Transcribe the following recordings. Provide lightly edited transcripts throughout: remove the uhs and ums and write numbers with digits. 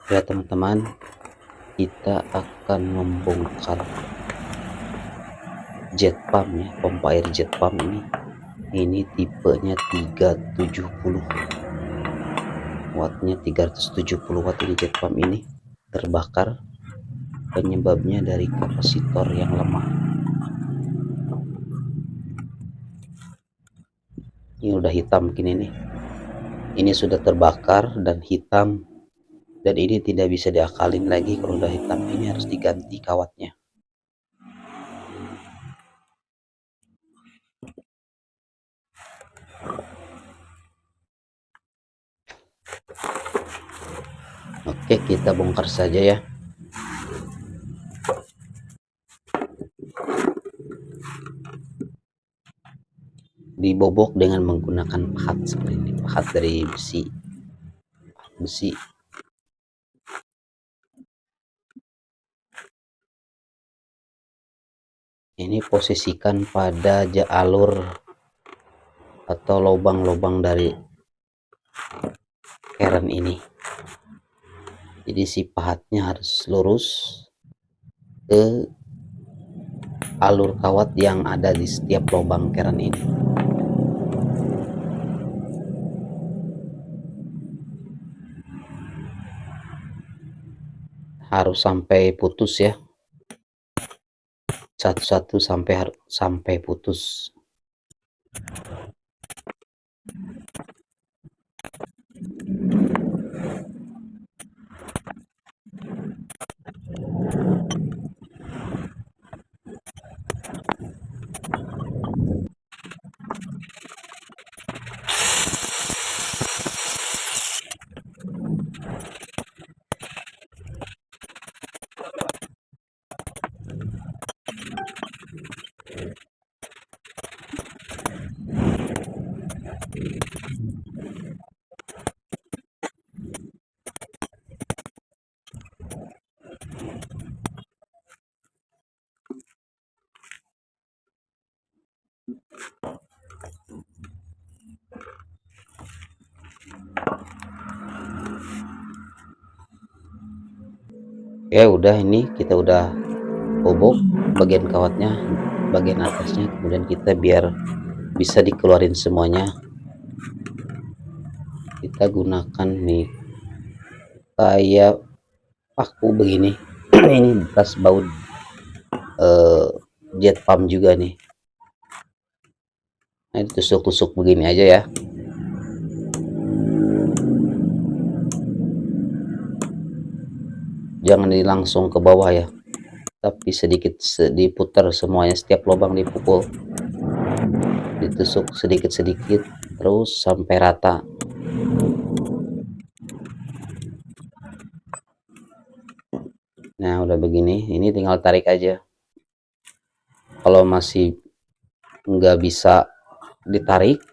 Ya teman-teman, kita akan membongkar jet pump ya, pompa air jet pump ini tipenya 370 wattnya, 370 watt. Ini jet pump ini terbakar, penyebabnya dari kapasitor yang lemah. Ini udah hitam gini nih, ini sudah terbakar dan hitam, dan ini tidak bisa diakalin lagi. Kalau udah hitam ini harus diganti kawatnya. Oke, kita bongkar saja ya. Dibobok dengan menggunakan pahat seperti ini, pahat dari besi. Ini posisikan pada alur atau lubang-lubang dari keren ini. Jadi si pahatnya harus lurus ke alur kawat yang ada di setiap lubang keren ini. Harus sampai putus ya, satu-satu sampai putus. Ya udah, ini kita udah bobok bagian kawatnya, bagian atasnya, kemudian kita biar bisa dikeluarin semuanya, kita gunakan nih kayak paku begini. Ini bekas baut jet pump juga nih. Nah, tusuk-tusuk begini aja ya. Jangan langsung ke bawah ya, tapi sedikit diputar semuanya, setiap lubang dipukul, ditusuk sedikit-sedikit terus sampai rata. Nah udah begini, ini tinggal tarik aja. Kalau masih nggak bisa ditarik,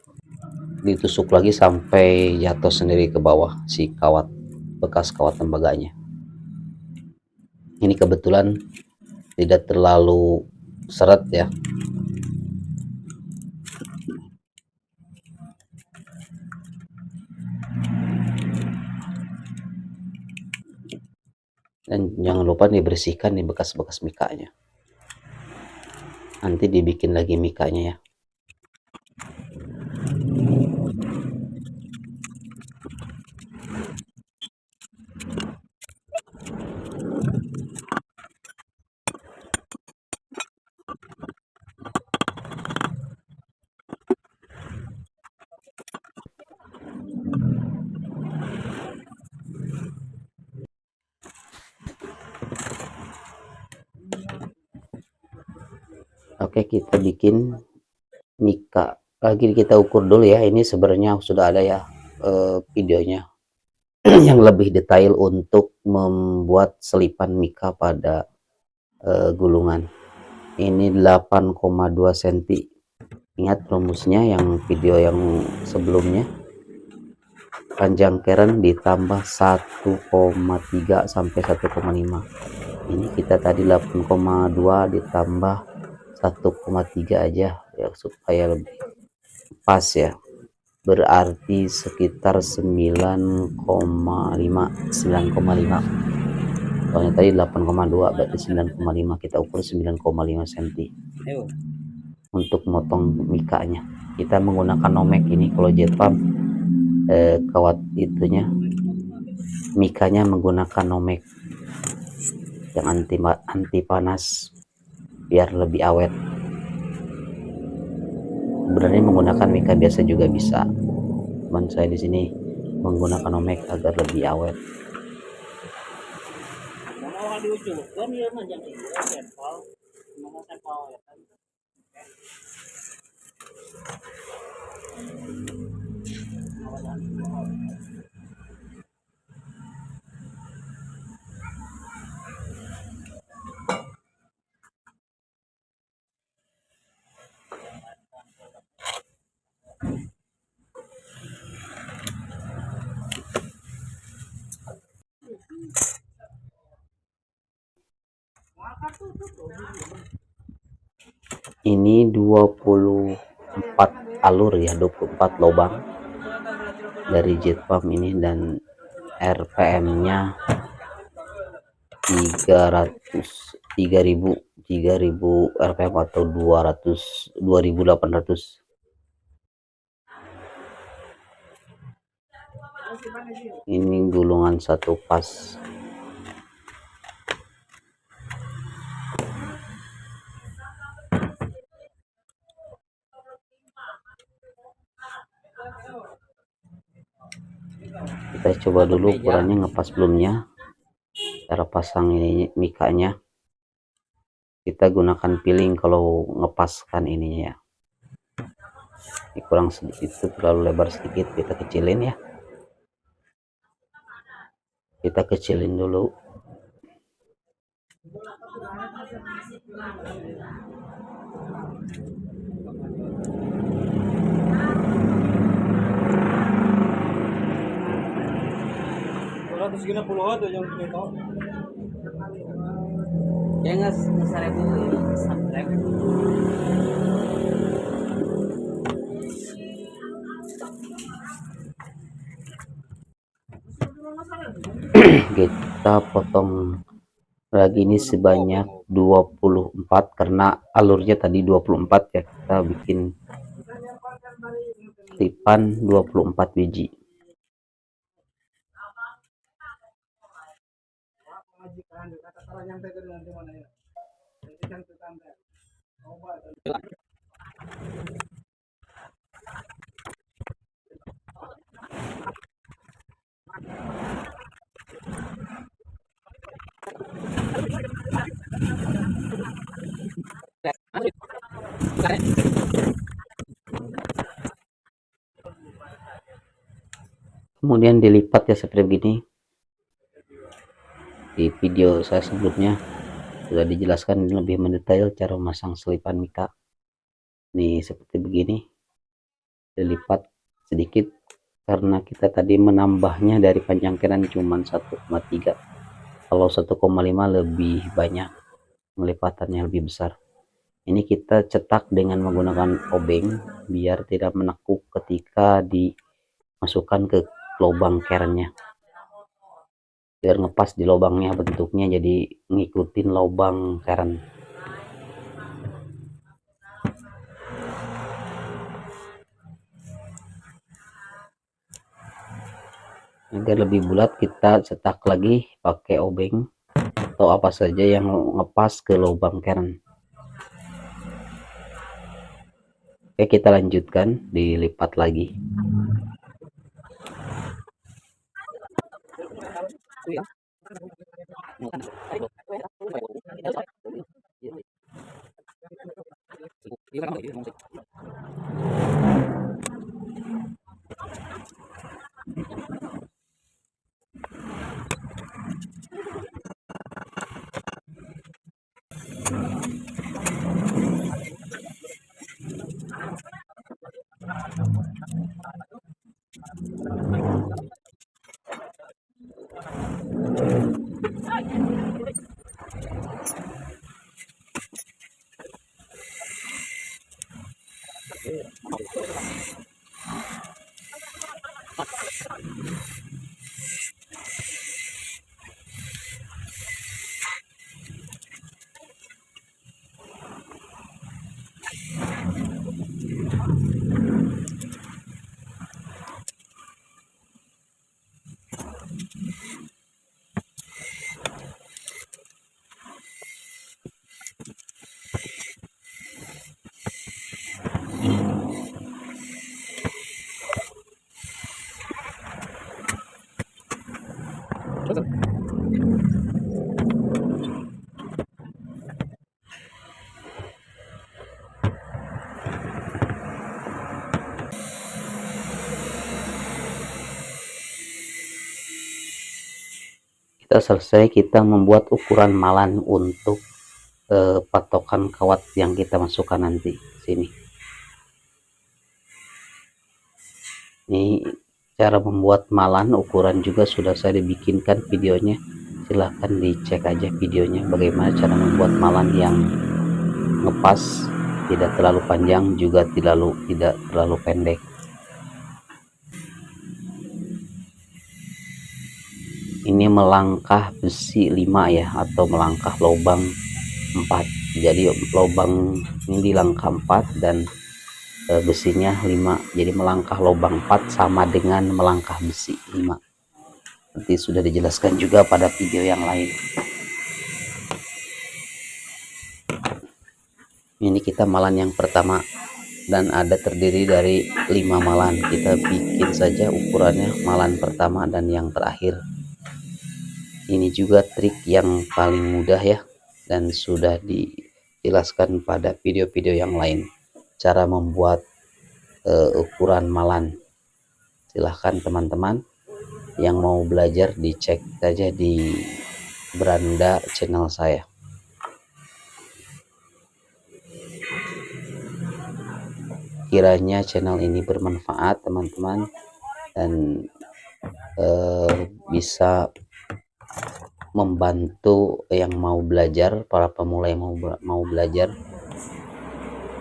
ditusuk lagi sampai jatuh sendiri ke bawah si kawat, bekas kawat tembaganya. Ini kebetulan tidak terlalu seret ya. Dan jangan lupa dibersihkan nih bekas-bekas mikanya. Nanti dibikin lagi mikanya ya. Oke, kita bikin mika lagi, kita ukur dulu ya. Ini sebenarnya sudah ada ya videonya yang lebih detail untuk membuat selipan mika pada gulungan. Ini 8,2 cm. Ingat rumusnya yang video yang sebelumnya, panjang keren ditambah 1,3 sampai 1,5. Ini kita tadi 8,2 ditambah 1,3 aja ya, supaya lebih pas ya. berarti sekitar 9,5 soalnya tadi 8,2 berarti 9,5, kita ukur 9,5 cm untuk motong mikanya. Kita menggunakan nomek ini. Kalau jet pump kawat itunya mikanya menggunakan nomek yang anti panas biar lebih awet. Sebenarnya menggunakan mika biasa juga bisa, cuman saya di sini menggunakan nomek agar lebih awet. Ini 24 alur ya, 24 lubang dari jet pump ini, dan RPM-nya 3000 RPM atau 2800. Ini gulungan satu pas. Kita coba dulu ukurannya, ngepas belumnya. Cara pasang ini mikanya, kita gunakan piling kalau ngepaskan ininya ya. Ini kurang sedikit, itu terlalu lebar sedikit, kita kecilin ya. Kita kecilin dulu. Kita potong lagi ini sebanyak 24 karena alurnya tadi 24 ya, kita bikin tipan 24 biji. Kemudian dilipat ya seperti begini. Di video saya sebelumnya sudah dijelaskan lebih mendetail cara memasang selipan mika. Nih seperti begini, dilipat sedikit karena kita tadi menambahnya dari panjang keran cuma 1,3. Kalau 1,5 lebih banyak, melipatannya lebih besar. Ini kita cetak dengan menggunakan obeng biar tidak menekuk ketika dimasukkan ke lubang kerannya, biar ngepas di lubangnya, bentuknya jadi ngikutin lubang keran. Agar lebih bulat, kita cetak lagi pakai obeng atau apa saja yang ngepas ke lubang keran. Oke, kita lanjutkan, dilipat lagi. Kita selesai, kita membuat ukuran malan untuk patokan kawat yang kita masukkan nanti sini. Ini cara membuat malan ukuran juga sudah saya dibikinkan videonya, silahkan dicek aja videonya bagaimana cara membuat malan yang ngepas, tidak terlalu panjang juga tidak terlalu pendek. Ini melangkah besi 5 ya, atau melangkah lubang 4. Jadi lubang ini di langkah 4 dan besinya 5, jadi melangkah lubang 4 sama dengan melangkah besi 5. Nanti sudah dijelaskan juga pada video yang lain. Ini kita malan yang pertama dan ada terdiri dari 5 malan. Kita bikin saja ukurannya malan pertama dan yang terakhir. Ini juga trik yang paling mudah ya, dan sudah dijelaskan pada video-video yang lain cara membuat ukuran malan. Silahkan teman-teman yang mau belajar dicek saja di beranda channel saya. Kiranya channel ini bermanfaat teman-teman, dan bisa membantu yang mau belajar, para pemula yang mau belajar.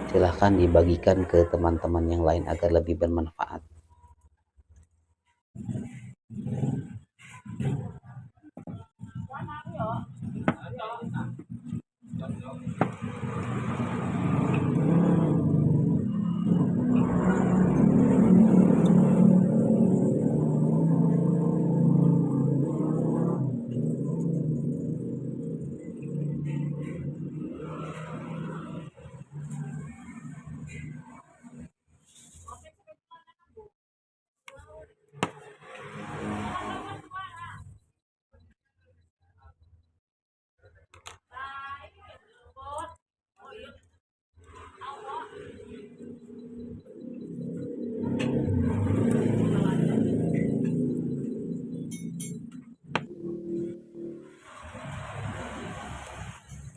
Silahkan dibagikan ke teman-teman yang lain agar lebih bermanfaat.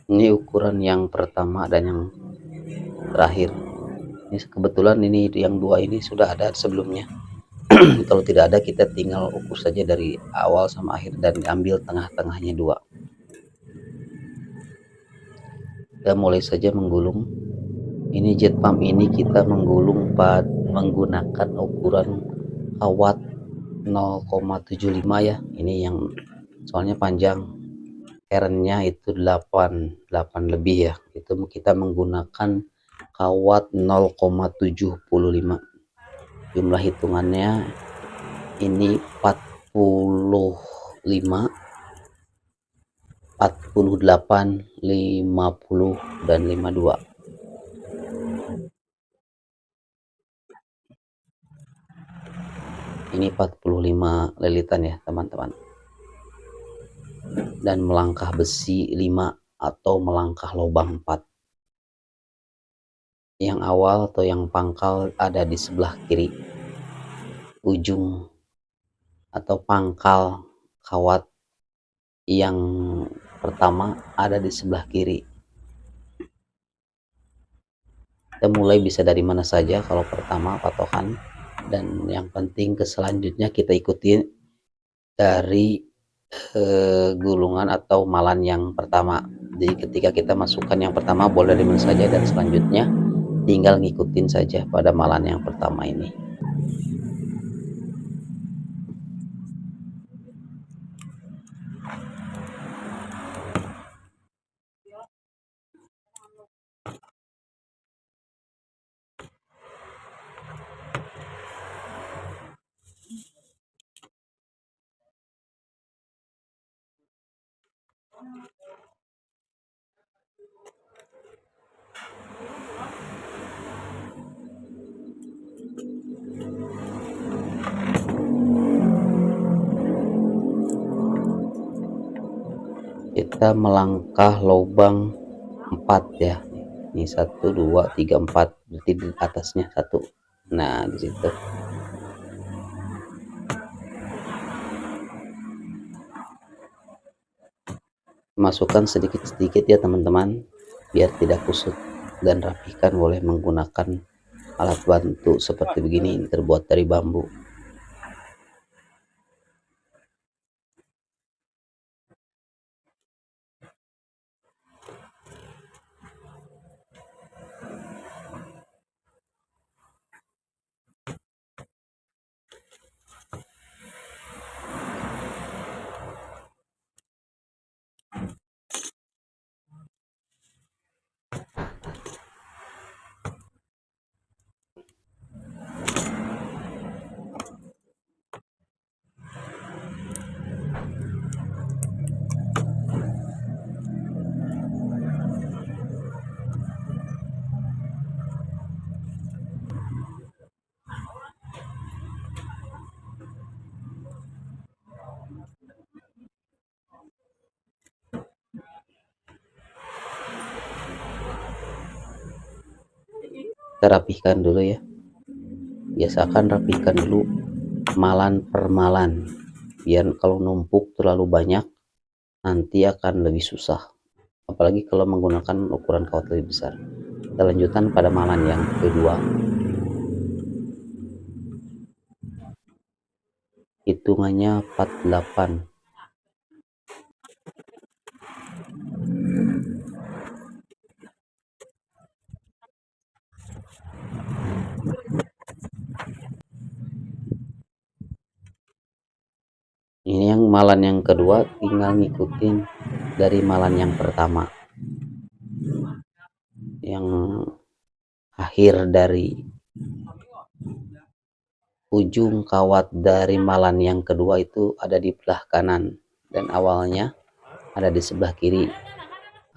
Ini ukuran yang pertama dan yang terakhir. Ini kebetulan ini yang dua ini sudah ada sebelumnya. Kalau tidak ada, kita tinggal ukur saja dari awal sama akhir dan ambil tengah-tengahnya 2. Kita mulai saja menggulung. Ini jet pump ini kita menggulung menggunakan ukuran kawat 0,75 ya. Ini yang soalnya panjang, Herennya itu 8 lebih ya. Itu kita menggunakan kawat 0,75. Jumlah hitungannya ini 45, 48, 50 dan 52. Ini 45 lilitan ya teman-teman. Dan melangkah besi 5 atau melangkah lubang 4. Yang awal atau yang pangkal ada di sebelah kiri. Ujung atau pangkal kawat yang pertama ada di sebelah kiri. Kita mulai bisa dari mana saja kalau pertama patokan, dan yang penting ke selanjutnya kita ikuti dari gulungan atau malan yang pertama. Jadi ketika kita masukkan yang pertama boleh dari mana saja, dan selanjutnya tinggal ngikutin saja pada malan yang pertama ini. kita melangkah lubang 4 ya. Ini 1 2 3 4, berarti di atasnya 1. Nah, di situ. Masukkan sedikit-sedikit ya teman-teman, biar tidak kusut, dan rapihkan boleh menggunakan alat bantu seperti begini, ini terbuat dari bambu. Kita rapihkan dulu ya, biasakan rapihkan dulu malan per malan, biar kalau numpuk terlalu banyak nanti akan lebih susah, apalagi kalau menggunakan ukuran kawat lebih besar. Kita lanjutkan pada malan yang kedua, hitungannya 48. Ini yang malan yang kedua, tinggal ngikutin dari malan yang pertama. Yang akhir dari ujung kawat dari malan yang kedua itu ada di belah kanan, dan awalnya ada di sebelah kiri.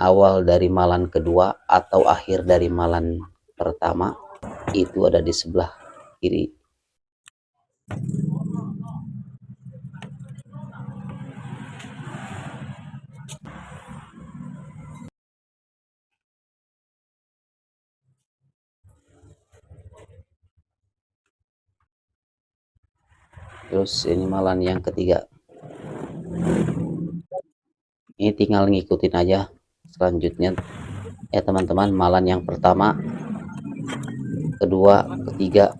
Awal dari malan kedua atau akhir dari malan pertama itu ada di sebelah kiri. Terus ini malan yang ketiga, ini tinggal ngikutin aja selanjutnya ya teman-teman. Malan yang pertama, kedua, ketiga,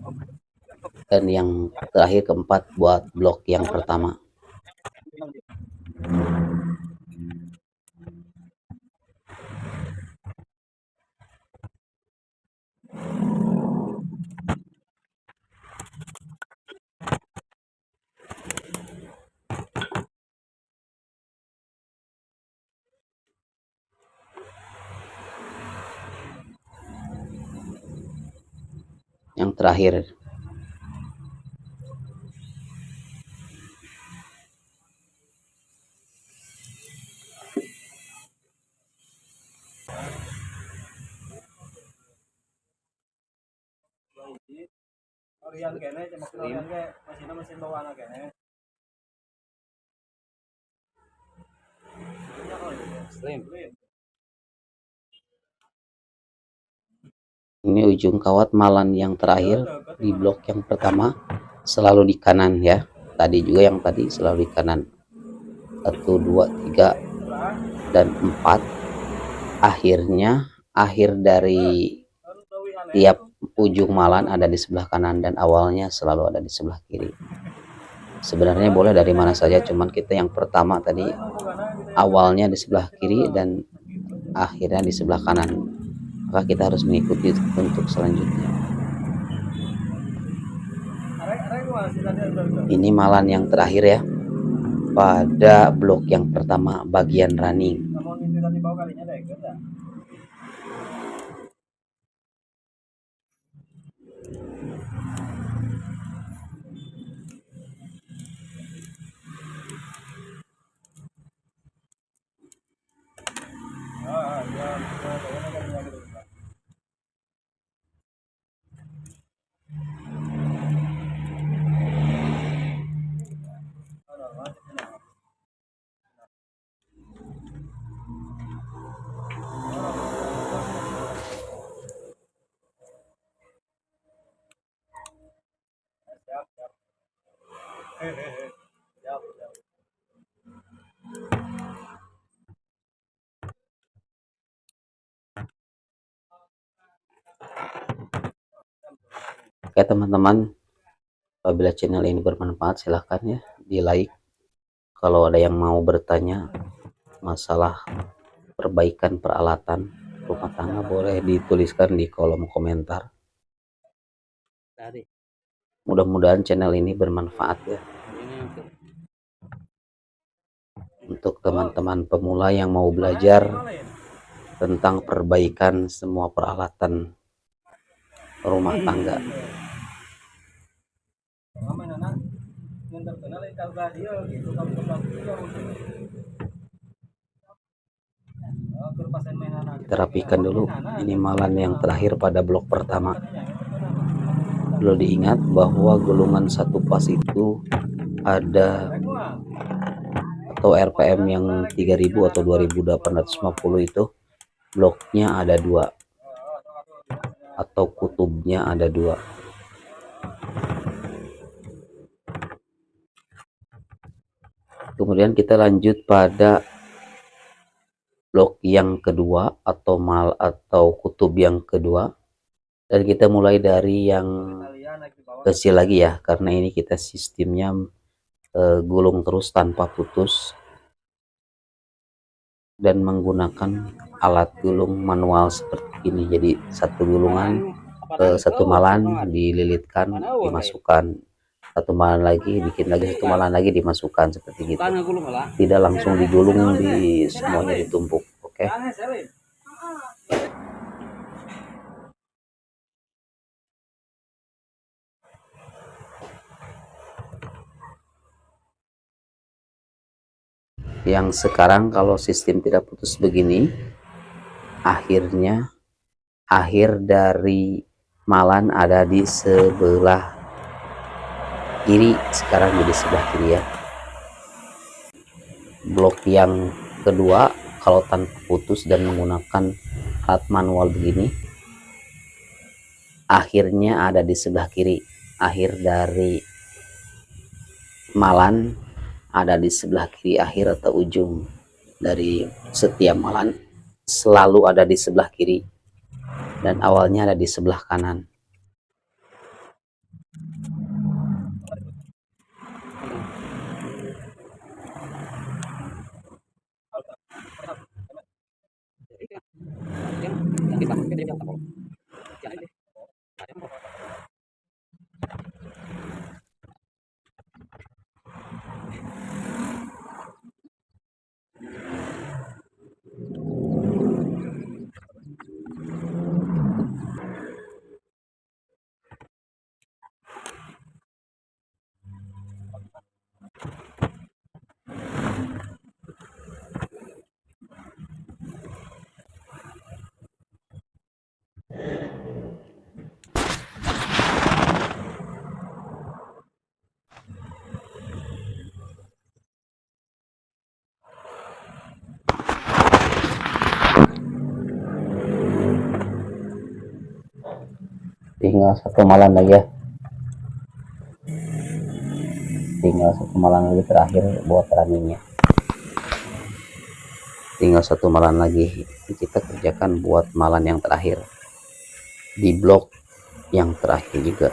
dan yang terakhir keempat buat blok yang pertama. Yang terakhir ini ujung kawat malan yang terakhir di blok yang pertama selalu di kanan ya. Tadi juga yang tadi selalu di kanan. 1 2 3 dan 4. Akhirnya, akhir dari tiap ujung malan ada di sebelah kanan, dan awalnya selalu ada di sebelah kiri. Sebenarnya boleh dari mana saja, cuman kita yang pertama tadi awalnya di sebelah kiri dan akhirnya di sebelah kanan, maka kita harus mengikuti untuk selanjutnya. Ini malan yang terakhir ya, pada blok yang pertama bagian running. Oke teman-teman, apabila channel ini bermanfaat silahkan ya di like. Kalau ada yang mau bertanya masalah perbaikan peralatan rumah tangga boleh dituliskan di kolom komentar. Mudah-mudahan channel ini bermanfaat ya untuk teman-teman pemula yang mau belajar tentang perbaikan semua peralatan rumah tangga. Kita rapikan dulu ini malan yang terakhir pada blok pertama. Perlu diingat bahwa gulungan satu pas itu ada atau RPM yang 3000 atau 2850 itu bloknya ada dua atau kutubnya ada dua. Kemudian kita lanjut pada blok yang kedua atau kutub yang kedua, dan kita mulai dari yang kecil lagi ya, karena ini kita sistemnya gulung terus tanpa putus dan menggunakan alat gulung manual seperti ini. Jadi satu gulungan satu malan dililitkan, dimasukkan, satu malan lagi, bikin lagi satu malan lagi, dimasukkan, seperti gitu. Tidak langsung digulung di semuanya ditumpuk. Oke. Yang sekarang kalau sistem tidak putus begini, akhirnya akhir dari malan ada di sebelah kiri, sekarang jadi sebelah kiri ya. Blok yang kedua kalau tanpa putus dan menggunakan alat manual begini, akhirnya ada di sebelah kiri. Akhir dari malan ada di sebelah kiri, akhir atau ujung dari setiap malan selalu ada di sebelah kiri dan awalnya ada di sebelah kanan. Tinggal satu malan lagi ya, tinggal satu malan lagi terakhir buat runningnya. Tinggal satu malan lagi, kita kerjakan buat malan yang terakhir di blok yang terakhir juga.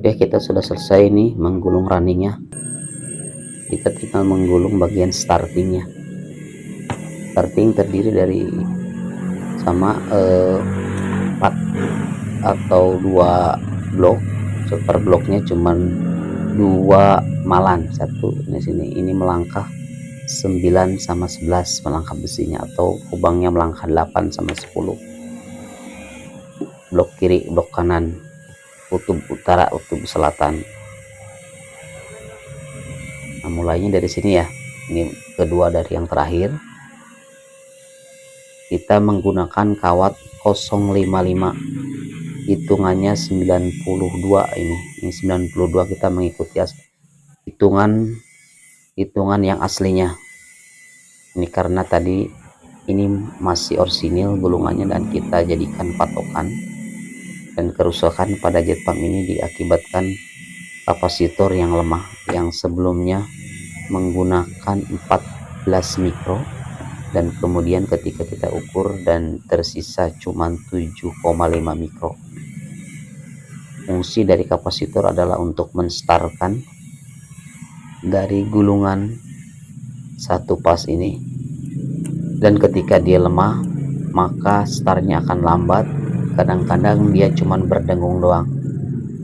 Oke, kita sudah selesai nih menggulung runningnya. Kita tinggal menggulung bagian startingnya. Starting terdiri dari sama 4 atau 2 blok. Super bloknya cuman 2 malan, satu di sini. Ini melangkah 9 sama 11 melangkah besinya, atau kubangnya melangkah 8 sama 10. Blok kiri, blok kanan, kutub utara, kutub selatan. Nah, mulainya dari sini ya. Ini kedua dari yang terakhir. Kita menggunakan kawat 055. Hitungannya 92 ini. Ini 92, kita mengikuti hitungan yang aslinya. Ini karena tadi ini masih orsinil gulungannya dan kita jadikan patokan. Dan kerusakan pada jet pump ini diakibatkan kapasitor yang lemah, yang sebelumnya menggunakan 14 mikro, dan kemudian ketika kita ukur dan tersisa cuma 7,5 mikro. Fungsi dari kapasitor adalah untuk menstarkan dari gulungan satu pas ini, dan ketika dia lemah maka startnya akan lambat. Kadang-kadang dia cuman berdengung doang,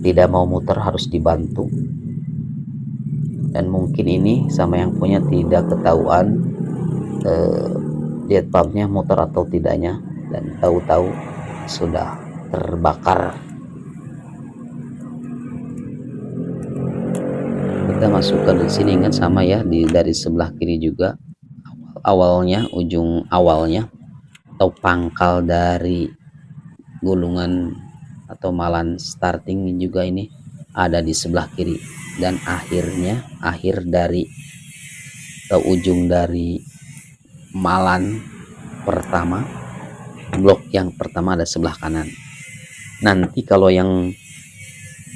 tidak mau muter, harus dibantu. Dan mungkin ini sama yang punya tidak ketahuan jet pumpnya muter atau tidaknya, dan tahu-tahu sudah terbakar. Kita masukkan di sini, ingat sama ya, dari sebelah kiri juga awalnya, ujung awalnya atau pangkal dari gulungan atau malan starting juga ini ada di sebelah kiri, dan akhir dari atau ujung dari malan pertama, blok yang pertama ada sebelah kanan. Nanti kalau yang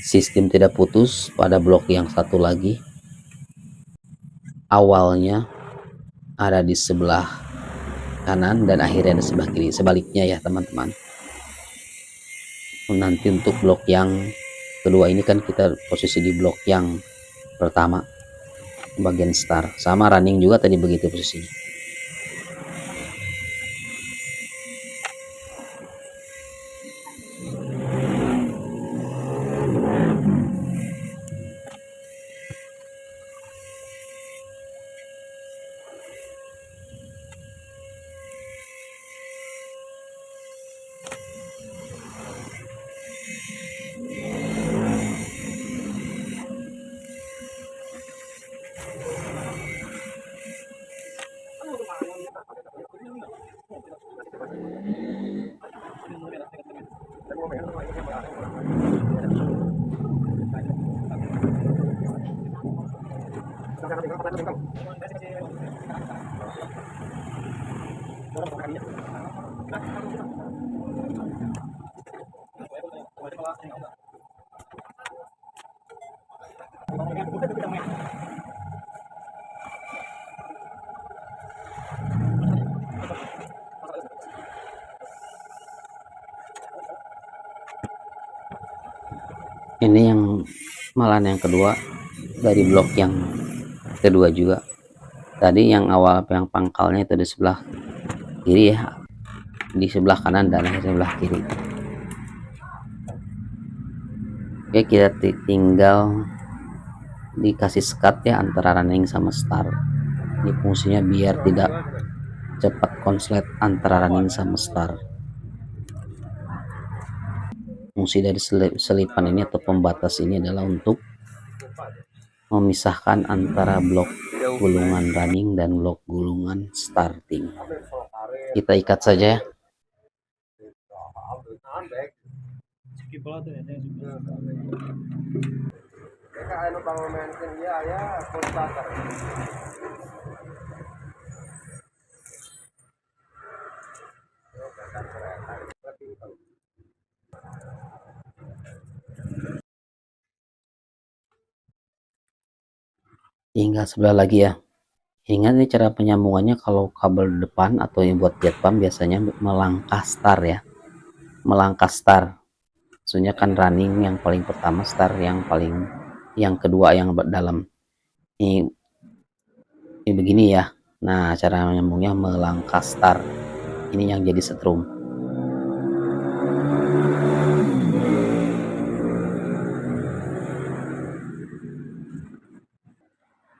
sistem tidak putus pada blok yang satu lagi, awalnya ada di sebelah kanan dan akhirnya di sebelah kiri, sebaliknya ya teman-teman. Nanti untuk blok yang kedua ini kan kita posisi di blok yang pertama bagian star, sama running juga tadi begitu posisinya. Ini yang malan yang kedua dari blok yang kedua juga. Tadi yang awal yang pangkalnya itu di sebelah kiri ya, di sebelah kanan dan akhirnya sebelah kiri. Oke, kita tinggal dikasih sekat ya antara running sama start. Ini fungsinya biar tidak cepat konslet antara running sama start. Fungsi dari selipan ini atau pembatas ini adalah untuk memisahkan antara blok gulungan running dan blok gulungan starting. Kita ikat saja ya. Hingga sebelah lagi ya. Ingat nih cara penyambungannya, kalau kabel depan atau yang buat jet pump biasanya melangkah star ya, melangkah star maksudnya kan running yang paling pertama, start yang kedua yang dalam. Ini begini ya. Nah, cara nyambungnya melangkah start. Ini yang jadi setrum.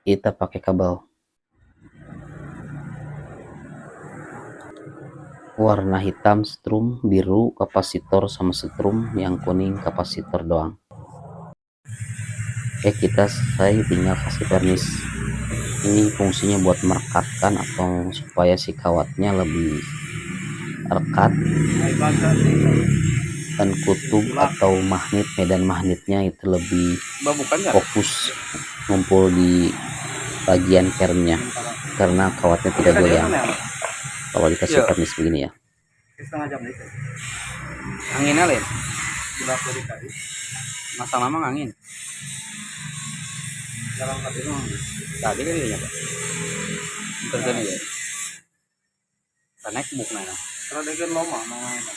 Kita pakai kabel warna hitam strum, biru kapasitor sama setrum, yang kuning kapasitor doang. Saya tinggal kasih vernis. Ini fungsinya buat merekatkan atau supaya si kawatnya lebih rekat, dan kutub atau magnet, medan magnetnya itu lebih fokus ngumpul di bagian kermnya, karena kawatnya tidak goyang kalau dikasih vernis begini ya. Anginnya lain masalah mah angin tadi kan dia terjadi ya karena buk mana karena dia kan lama mana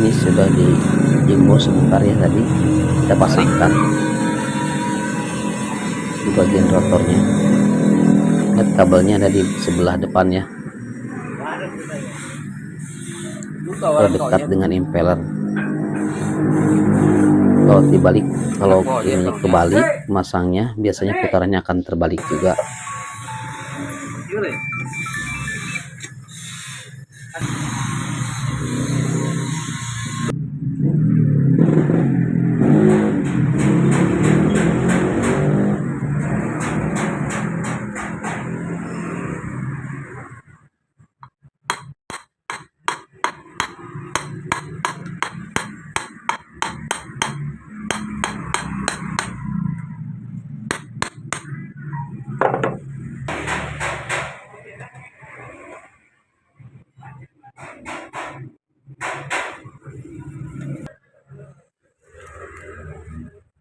Ini sudah dijemur sebentar ya, tadi kita pasangkan di bagian rotornya. Lihat kabelnya ada di sebelah depannya, dekat dengan impeller. Kalau dibalik, kalau ini kebalik masangnya, biasanya putarannya akan terbalik juga.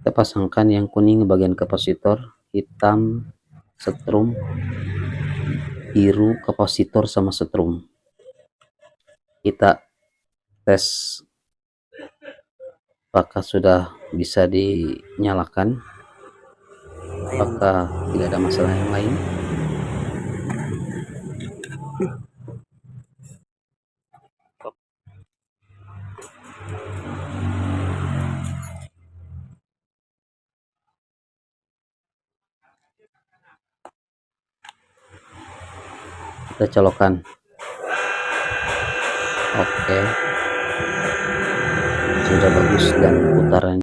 Kita pasangkan yang kuning bagian kapasitor, hitam setrum, biru kapasitor sama setrum. Kita tes apakah sudah bisa dinyalakan, apakah tidak ada masalah yang lain. Kita colokan. Oke, sudah bagus dan putaran